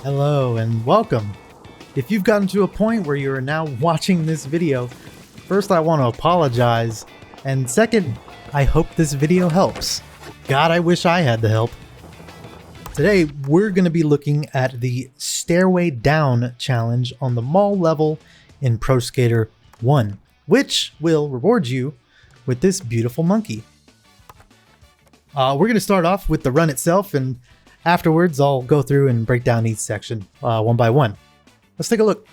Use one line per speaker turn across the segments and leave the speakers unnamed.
Hello and welcome. If you've gotten to a point where you are now watching this video, first I want to apologize, and second, I hope this video helps. God, I wish I had the help. Today, we're going to be looking at the Stairway Down challenge on the mall level in Pro Skater 1, which will reward you with this beautiful monkey. We're going to start off with the run itself, and afterwards I'll go through and break down each section one by one. Let's take a look.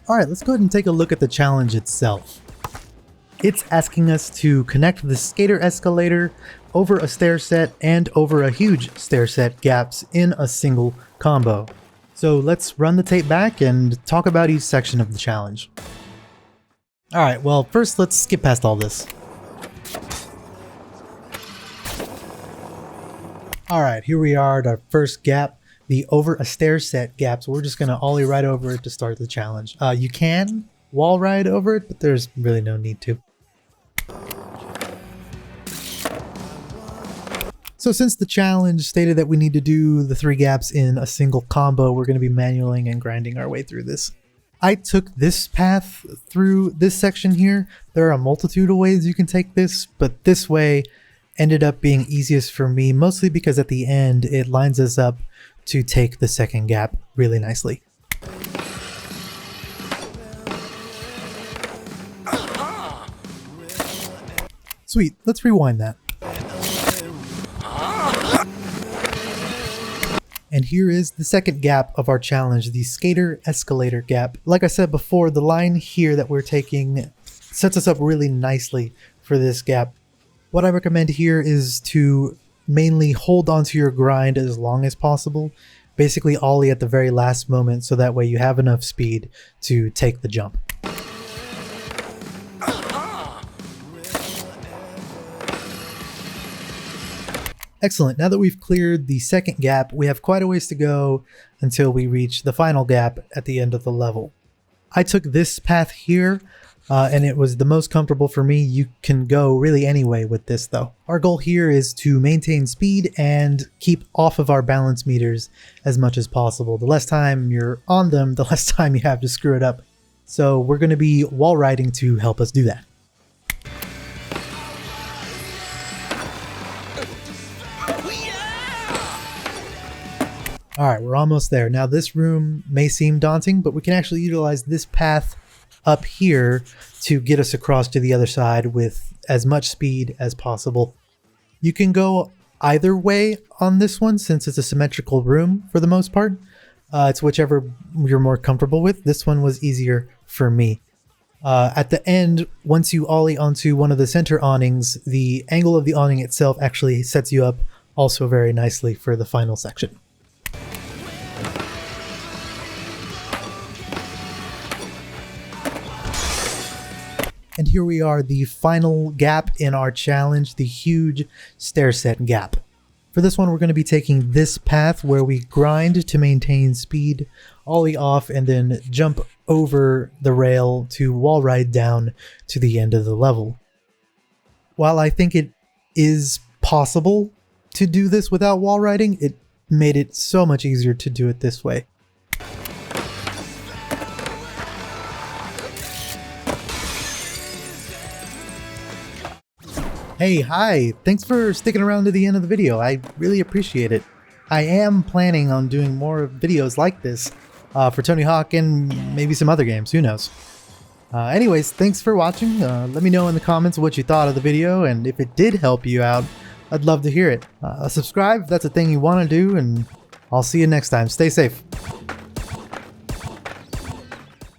Alright, let's go ahead and take a look at the challenge itself. It's asking us to connect the skater escalator over a stair set and over a huge stair set gaps in a single combo. So let's run the tape back and talk about each section of the challenge. Alright, well first let's skip past all this. Alright, here we are at our first gap. The over a stair set gap, so we're just going to ollie right over it to start the challenge. You can wall ride over it, but there's really no need to. So since the challenge stated that we need to do the 3 gaps in a single combo, we're going to be manualing and grinding our way through this. I took this path through this section here. There are a multitude of ways you can take this, but this way ended up being easiest for me, mostly because at the end it lines us up to take the second gap really nicely. Sweet, let's rewind that. And here is the second gap of our challenge, the skater escalator gap. Like I said before, the line here that we're taking sets us up really nicely for this gap. What I recommend here is to mainly hold onto your grind as long as possible. Basically ollie at the very last moment so that way you have enough speed to take the jump. Excellent, now that we've cleared the second gap, we have quite a ways to go until we reach the final gap at the end of the level. I took this path here, and it was the most comfortable for me. You can go really any way with this though. Our goal here is to maintain speed and keep off of our balance meters as much as possible. The less time you're on them, the less time you have to screw it up. So we're going to be wall riding to help us do that. Alright, we're almost there. Now this room may seem daunting, but we can actually utilize this path up here to get us across to the other side with as much speed as possible. You can go either way on this one since it's a symmetrical room for the most part. It's whichever you're more comfortable with. This one was easier for me. At the end, once you ollie onto one of the center awnings, the angle of the awning itself actually sets you up also very nicely for the final section. And here we are, the final gap in our challenge, the huge stair set gap. For this one, we're going to be taking this path where we grind to maintain speed, ollie off, and then jump over the rail to wall ride down to the end of the level. While I think it is possible to do this without wall riding, it made it so much easier to do it this way. Hey, hi! Thanks for sticking around to the end of the video. I really appreciate it. I am planning on doing more videos like this for Tony Hawk and maybe some other games, who knows. Anyways, thanks for watching. Let me know in the comments what you thought of the video, and if it did help you out, I'd love to hear it. Subscribe if that's a thing you want to do, and I'll see you next time. Stay safe.